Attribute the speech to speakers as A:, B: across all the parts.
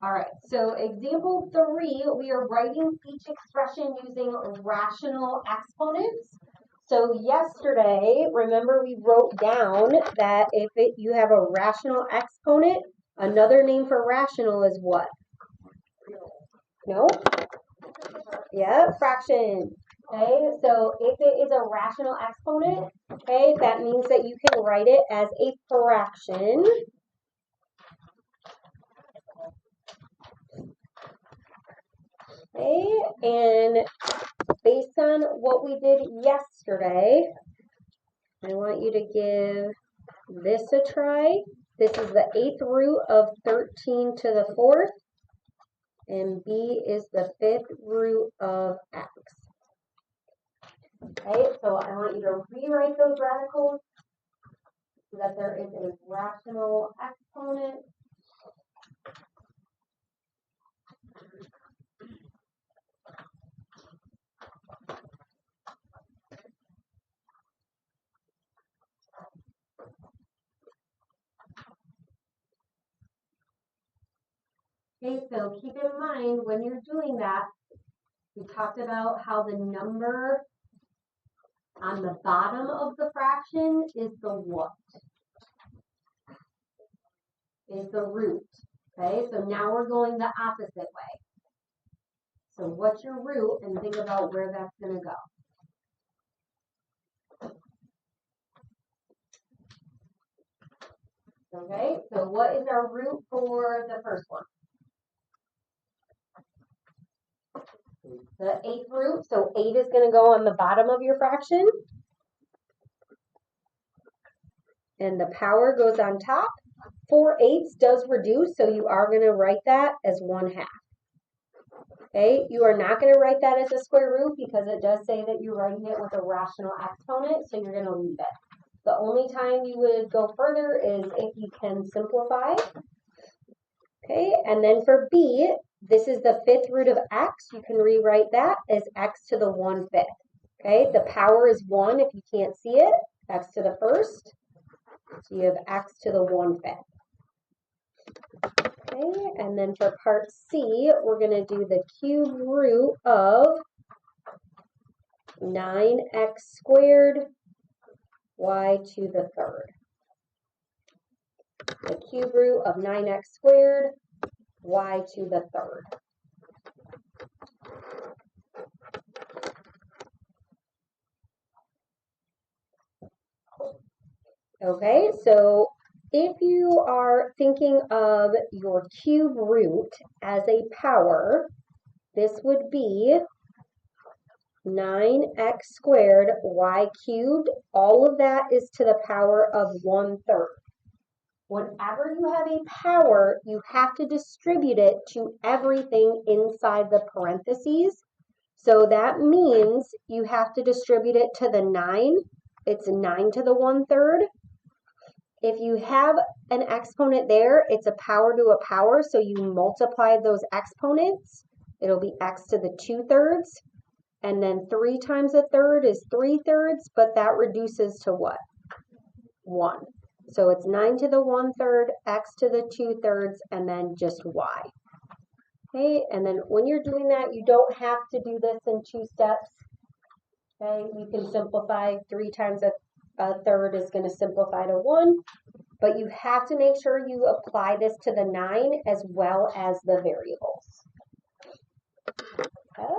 A: All right, so example 3, we are writing each expression using rational exponents. So yesterday, remember we wrote down that if you have a rational exponent, another name for rational is what? No? Yeah, fraction. Okay, so if it is a rational exponent, okay, that means that you can write it as a fraction. Okay, and based on what we did yesterday, I want you to give this a try. This is the 8th root of 13 to the 4th, and b is the 5th root of x. Okay, so I want you to rewrite those radicals so that there is a rational exponent. Okay, so keep in mind when you're doing that, we talked about how the number on the bottom of the fraction is the what? Is the root. Okay, so now we're going the opposite way. So what's your root? And think about where that's going to go. Okay, so what is our root for the first one? The 8th root, so 8 is going to go on the bottom of your fraction. And the power goes on top. 4/8 does reduce, so you are going to write that as 1/2. Okay, you are not going to write that as a square root because it does say that you're writing it with a rational exponent, so you're going to leave it. The only time you would go further is if you can simplify. Okay, and then for b, this is the 5th root of x. You can rewrite that as x to the 1/5. Okay, the power is 1 if you can't see it, x to the 1st. So you have x to the 1/5. Okay, and then for part C, we're going to do the cube root of 9x squared y to the 3rd. The cube root of 9x squared y to the 3rd. Okay, so if you are thinking of your cube root as a power, this would be 9x squared y cubed. All of that is to the power of 1/3. Whenever you have a power, you have to distribute it to everything inside the parentheses. So that means you have to distribute it to the 9. It's 9 to the 1/3. If you have an exponent there, it's a power to a power, so you multiply those exponents. It'll be x to the 2/3, and then 3 times a third is 3/3, but that reduces to what? 1. So it's 9 to the 1/3, x to the 2/3, and then just y. Okay, and then when you're doing that, you don't have to do this in 2 steps. Okay, you can simplify. 3 times a third is going to simplify to 1, but you have to make sure you apply this to the 9 as well as the variables. Okay.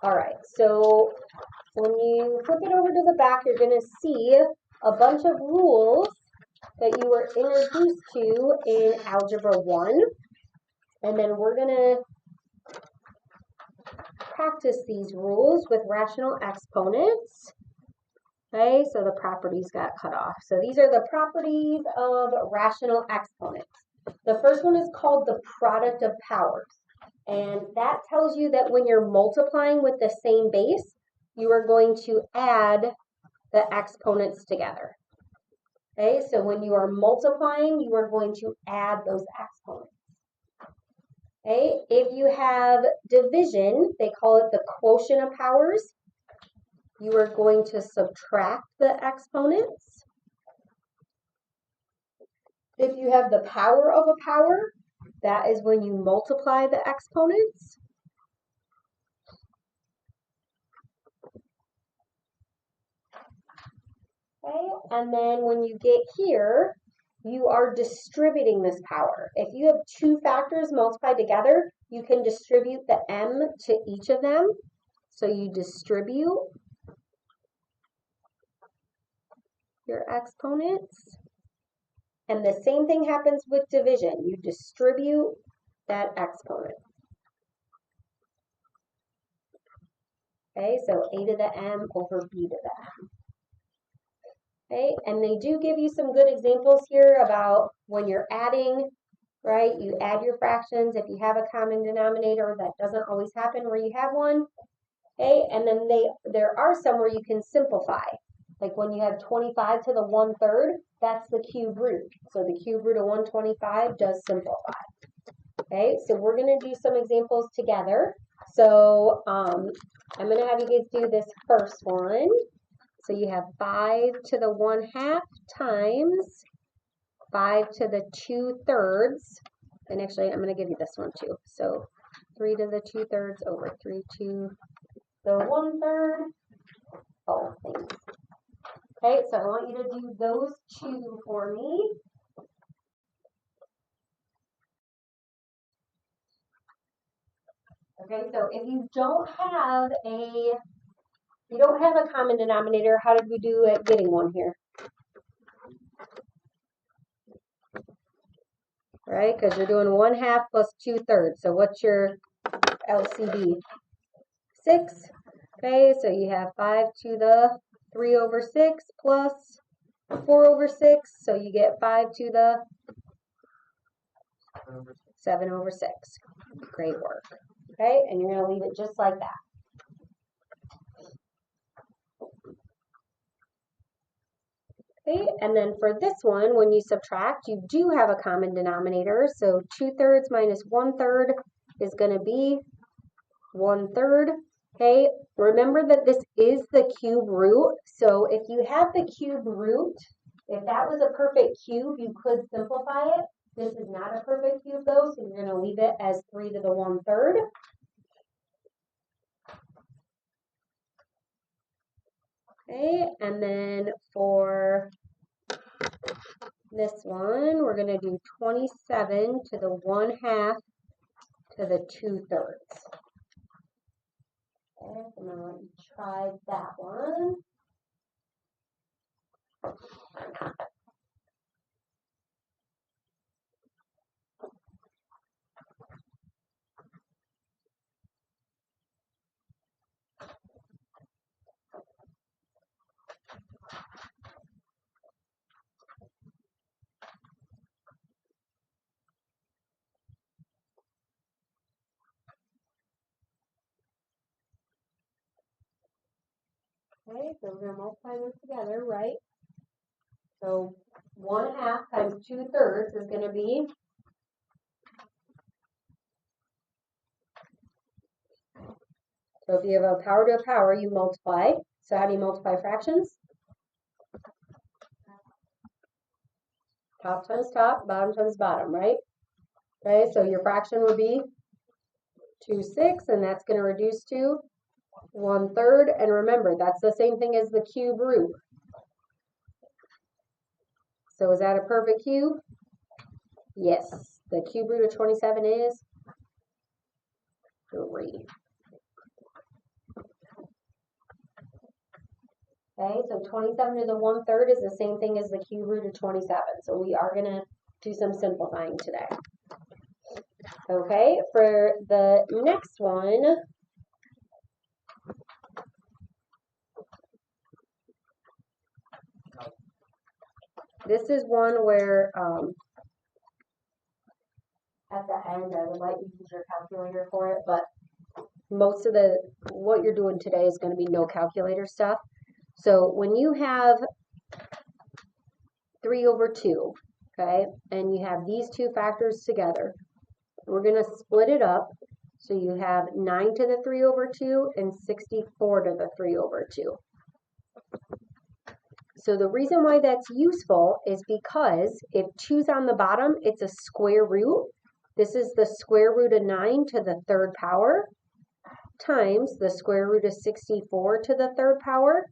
A: All right, so when you flip it over to the back, you're going to see a bunch of rules that you were introduced to in Algebra 1, and then we're going to practice these rules with rational exponents. Okay, so the properties got cut off. So these are the properties of rational exponents. The first one is called the product of powers. And that tells you that when you're multiplying with the same base, you are going to add the exponents together. Okay, so when you are multiplying, you are going to add those exponents. Okay, if you have division, they call it the quotient of powers. You are going to subtract the exponents. If you have the power of a power, that is when you multiply the exponents. Okay, and then when you get here, you are distributing this power. If you have two factors multiplied together, you can distribute the m to each of them. So you distribute your exponents. And the same thing happens with division. You distribute that exponent. Okay, so a to the m over b to the m. Okay, and they do give you some good examples here about when you're adding, right? You add your fractions. If you have a common denominator, that doesn't always happen where you have one. Okay, and then there are some where you can simplify. Like when you have 25 to the 1/3, that's the cube root. So the cube root of 125 does simplify. Okay, so we're going to do some examples together. So I'm going to have you guys do this first one. So you have 5 to the 1/2 times 5 to the 2/3. And actually, I'm going to give you this one too. So 3 to the 2/3 over 3 to the 1/3. Oh, thanks. Okay, so I want you to do those two for me. Okay, so if you don't have a common denominator, how did we do at getting one here? Right, because you're doing 1/2 plus 2/3. So what's your LCD? 6. Okay, so you have 5 to the 3/6 plus 4/6. So you get 5 to the 7/6. Great work. Okay, and you're going to leave it just like that. Okay, and then for this one, when you subtract, you do have a common denominator. So 2/3 minus 1/3 is going to be 1/3. Okay, remember that this is the cube root. So if you have the cube root, if that was a perfect cube, you could simplify it. This is not a perfect cube though, so you're going to leave it as 3 to the 1/3. Okay, and then for this one, we're going to do 27 to the 1/2 to the 2/3. Okay, so I'm going to let you try that one. Okay, so we're going to multiply this together, right? So 1/2 times 2/3 is going to be so if you have a power to a power, you multiply. So how do you multiply fractions? Top times top, bottom times bottom, right? Okay, so your fraction would be 2/6, and that's going to reduce to 1/3. And remember, that's the same thing as the cube root. So is that a perfect cube? Yes. The cube root of 27 is 3. Okay, so 27 to the 1/3 is the same thing as the cube root of 27. So we are going to do some simplifying today. Okay, for the next one, this is one where at the end I would like you to use your calculator for it, but most of what you're doing today is going to be no calculator stuff. So when you have 3/2, okay, and you have these two factors together, we're going to split it up. So you have 9 to the 3/2 and 64 to the 3/2. So the reason why that's useful is because if 2's on the bottom, it's a square root. This is the square root of 9 to the third power times the square root of 64 to the third power.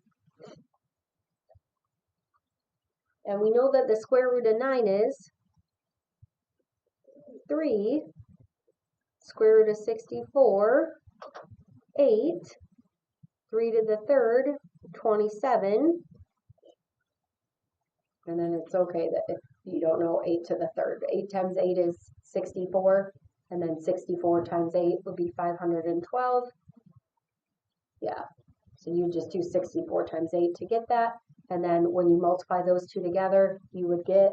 A: And we know that the square root of 9 is 3, square root of 64, 8, 3 to the third, 27. And then it's okay that if you don't know 8 to the third. 8 times 8 is 64, and then 64 times 8 would be 512. Yeah, so you just do 64 times 8 to get that. And then when you multiply those two together, you would get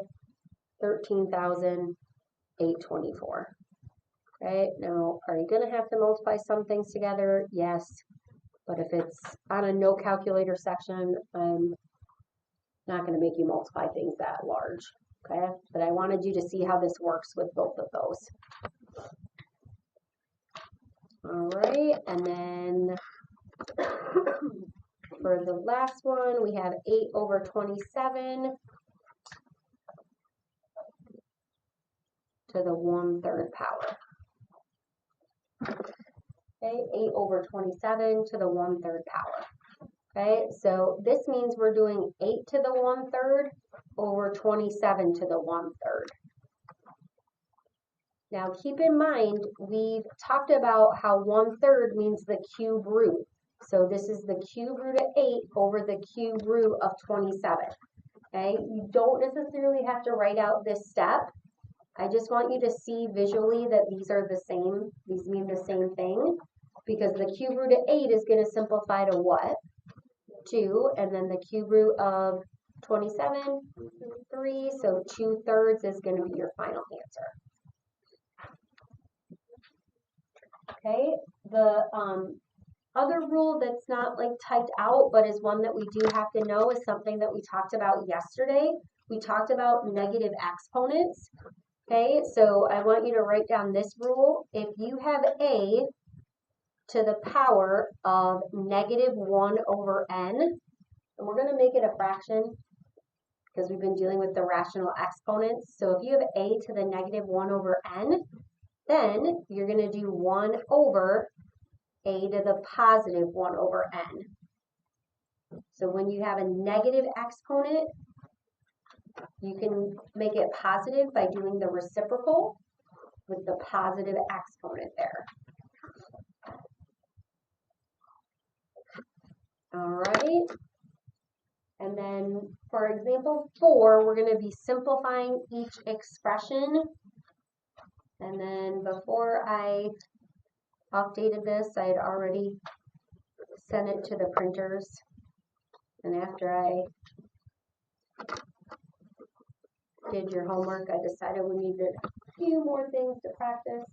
A: 13,824. Okay, now are you going to have to multiply some things together? Yes, but if it's on a no calculator section, I'm not going to make you multiply things that large. Okay, but I wanted you to see how this works with both of those. All right, and then for the last one, we have 8 over 27 to the 1/3 power. Okay, 8 over 27 to the 1/3 power. Okay, so this means we're doing 8 to the 1/3 over 27 to the 1/3. Now keep in mind, we've talked about how 1/3 means the cube root. So this is the cube root of 8 over the cube root of 27. Okay, you don't necessarily have to write out this step. I just want you to see visually that these are the same, these mean the same thing, because the cube root of 8 is going to simplify to what? 2, and then the cube root of 27, 3, so 2/3 is going to be your final answer. Okay, the other rule that's not like typed out, but is one that we do have to know, is something that we talked about yesterday. We talked about negative exponents. Okay, so I want you to write down this rule. If you have a to the power of -1 over n, and we're going to make it a fraction because we've been dealing with the rational exponents. So if you have a to the -1 over n, then you're going to do 1 over a to the +1 over n. So when you have a negative exponent, you can make it positive by doing the reciprocal with the positive exponent there. All right. And then for example 4, we're going to be simplifying each expression. And then before I updated this, I had already sent it to the printers. And after I did your homework, I decided we needed a few more things to practice.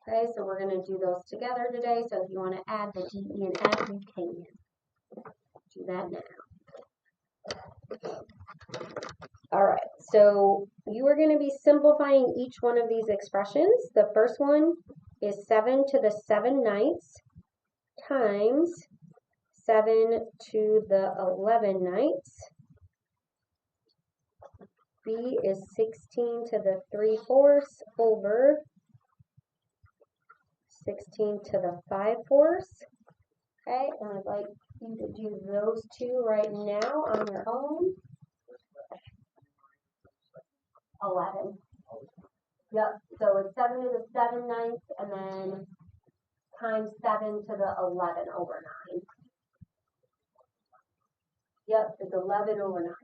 A: Okay, so we're going to do those together today. So if you want to add the D, E, and F, you can. Do that now. All right, so you are going to be simplifying each one of these expressions. The first one is 7 to the 7/9 times 7 to the 11/9. B is 16 to the 3/4 over 16 to the 5/4. Okay, and I'd like you to do those two right now on your own. 11. Yep, so it's 7 to the 7/9 and then times 7 to the 11 over 9. Yep, it's 11 over 9.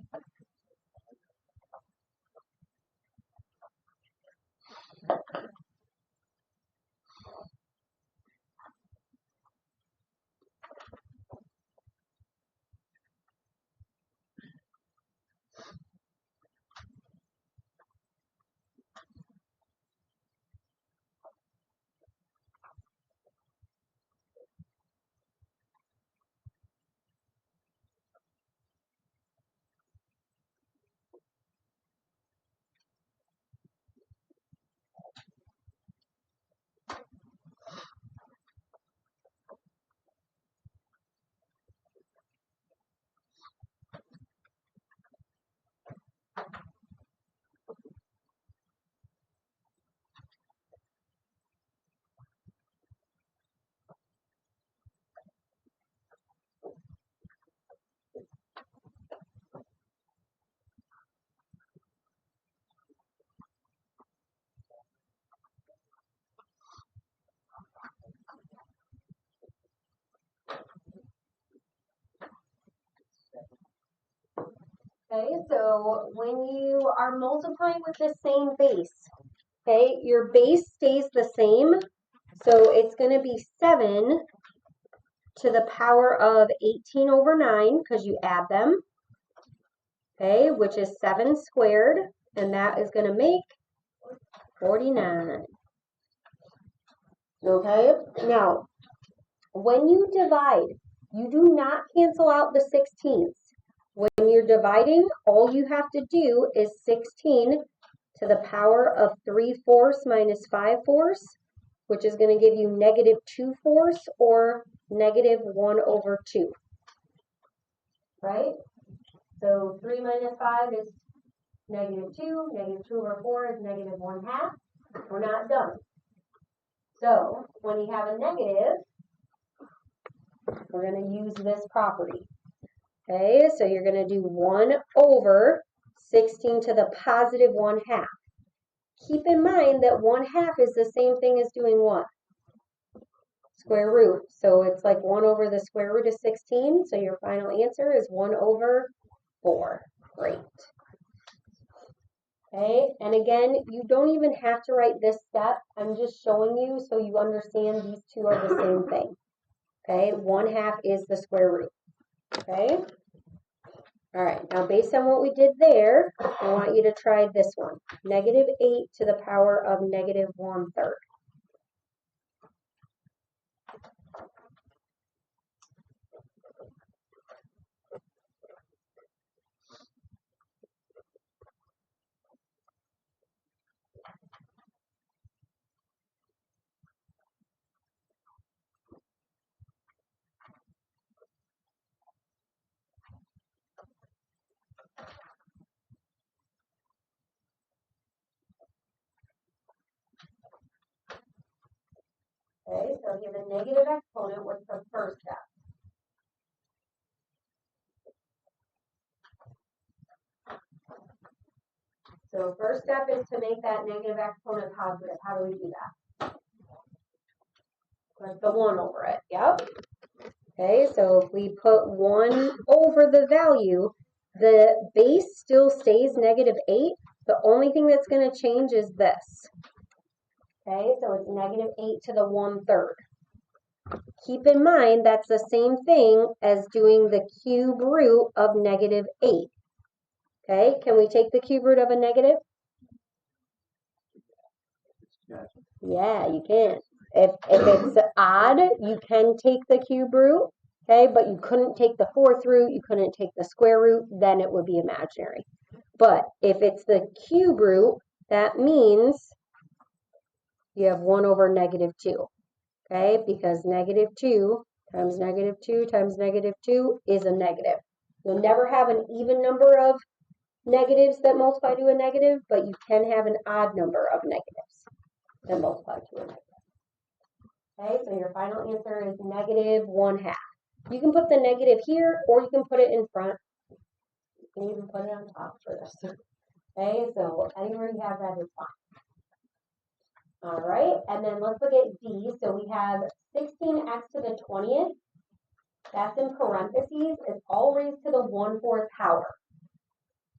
A: so when you are multiplying with the same base, okay, your base stays the same. So it's going to be 7 to the power of 18 over 9 because you add them, okay, which is 7 squared, and that is going to make 49. Okay, now when you divide, you do not cancel out the 16ths. When you're dividing, all you have to do is 16 to the power of 3/4 minus 5/4, which is going to give you negative 2/4 or negative 1 over 2. Right? So 3 minus 5 is negative 2. Negative 2 over 4 is negative 1/2. We're not done. So when you have a negative, we're going to use this property. Okay, so you're going to do 1 over 16 to the positive 1/2. Keep in mind that 1/2 is the same thing as doing what? Square root. So it's like 1 over the square root of 16. So your final answer is 1 over 4. Great. Okay, and again, you don't even have to write this step. I'm just showing you so you understand these two are the same thing. Okay, 1/2 is the square root. Okay. All right, now based on what we did there, I want you to try this one. Negative 8 to the power of negative 1/3. Okay, so give a negative exponent. What's the first step? So first step is to make that negative exponent positive. How do we do that? Put the 1 over it. Yep. Okay, so if we put 1 over the value, the base still stays negative 8. The only thing that's going to change is this. Okay, so it's negative 8 to the 1/3. Keep in mind that's the same thing as doing the cube root of negative 8. Okay, can we take the cube root of a negative? Yeah, you can. If it's odd, you can take the cube root, okay, but you couldn't take the 4th root, you couldn't take the square root, then it would be imaginary. But if it's the cube root, that means you have 1 over negative 2, okay, because negative 2 times negative 2 times negative 2 is a negative. You'll never have an even number of negatives that multiply to a negative, but you can have an odd number of negatives that multiply to a negative. Okay, so your final answer is negative 1/2. You can put the negative here, or you can put it in front. You can even put it on top for this. Okay, so anywhere you have that is fine. All right, and then let's look at D. So we have 16x to the 20th. That's in parentheses. It's all raised to the 1/4 power.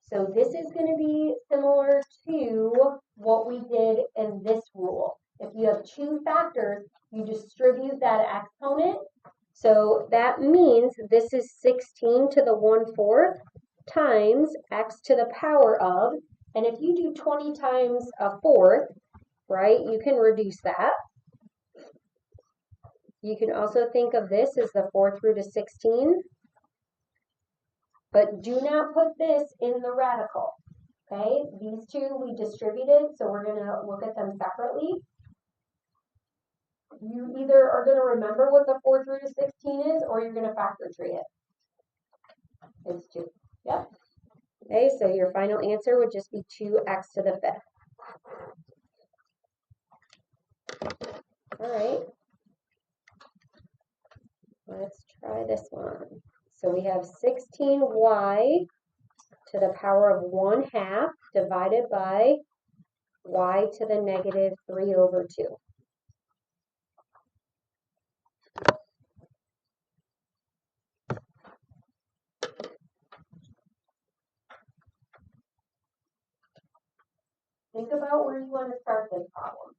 A: So this is going to be similar to what we did in this rule. If you have 2 factors, you distribute that exponent. So that means this is 16 to the 1/4 times x to the power of, and if you do 20 times a 4th, right, you can reduce that. You can also think of this as the 4th root of 16, but do not put this in the radical. Okay, these two we distributed, so we're going to look at them separately. You either are going to remember what the 4th root of 16 is, or you're going to factor tree it. It's 2. Yep. Okay, so your final answer would just be 2x to the 5th. All right. Let's try this one. So we have 16y to the power of 1/2 divided by y to the negative 3 over 2. Think about where you want to start this problem.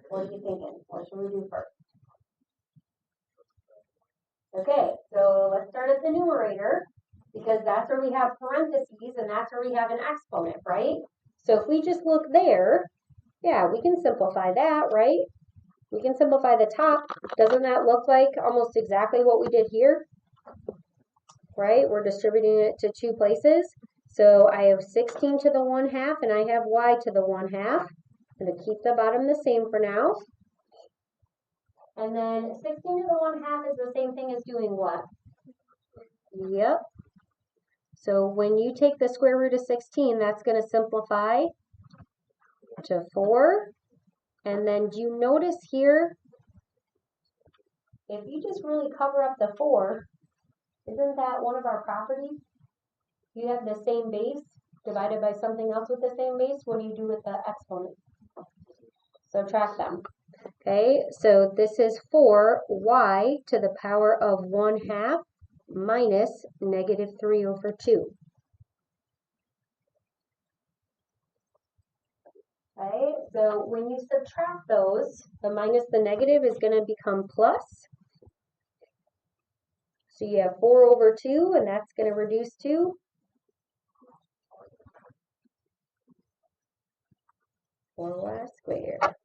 A: What are you thinking? What should we do first? Okay, so let's start at the numerator because that's where we have parentheses and that's where we have an exponent, right? So if we just look there, yeah, we can simplify that, right? We can simplify the top. Doesn't that look like almost exactly what we did here? Right? We're distributing it to two places. So I have 16 to the 1/2 and I have y to the 1/2. I'm going to keep the bottom the same for now. And then 16 to the 1/2 is the same thing as doing what? Yep. So when you take the square root of 16, that's going to simplify to 4. And then do you notice here, if you just really cover up the 4, isn't that one of our properties? You have the same base divided by something else with the same base. What do you do with the exponents? Subtract them. Okay, so this is 4y to the power of 1/2 minus -3/2. Okay, so when you subtract those, the minus the negative is going to become plus. So you have 4/2, and that's going to reduce to 4y squared.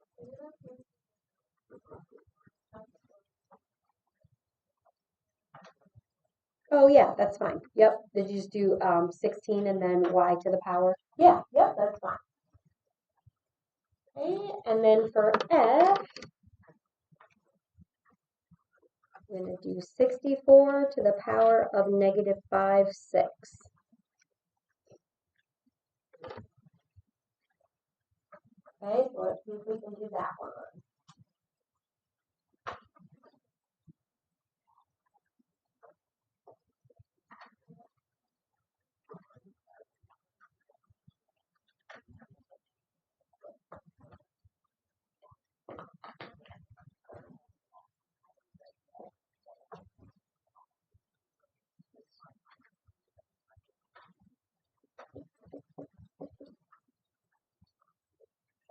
A: Oh yeah, that's fine. Yep, did you just do 16 and then y to the power? Yeah, yep, that's fine. Okay, and then for f, I'm going to do 64 to the power of -5/6. Okay, so let's see if we can do that one.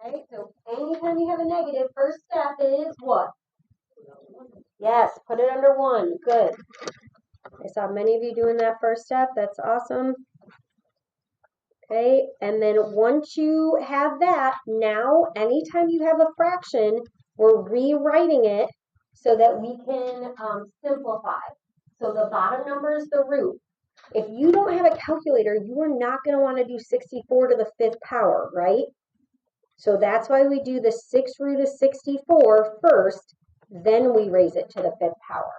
A: Okay, so anytime you have a negative, first step is what? Yes, put it under 1. Good. I saw many of you doing that first step. That's awesome. Okay, and then once you have that, now anytime you have a fraction, we're rewriting it so that we can simplify. So the bottom number is the root. If you don't have a calculator, you are not going to want to do 64 to the 5th power, right? So that's why we do the 6th root of 64 first, then we raise it to the 5th power.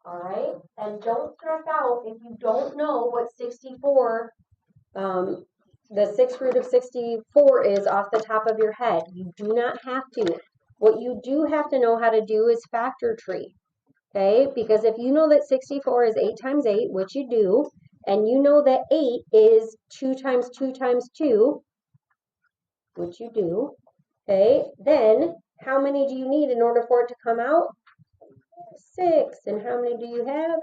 A: All right, and don't stress out if you don't know what 64, the 6th root of 64 is off the top of your head. You do not have to. What you do have to know how to do is factor tree, okay? Because if you know that 64 is 8 times 8, which you do, and you know that 8 is 2 times 2 times 2, which you do, okay, then how many do you need in order for it to come out? 6. And how many do you have?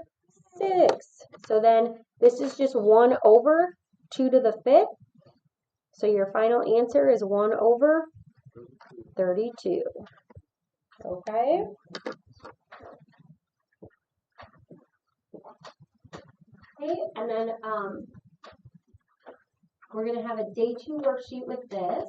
A: 6. So then this is just 1 over 2 to the 5th. So your final answer is 1 over 32. Okay? Okay, and then we're going to have a day 2 worksheet with this.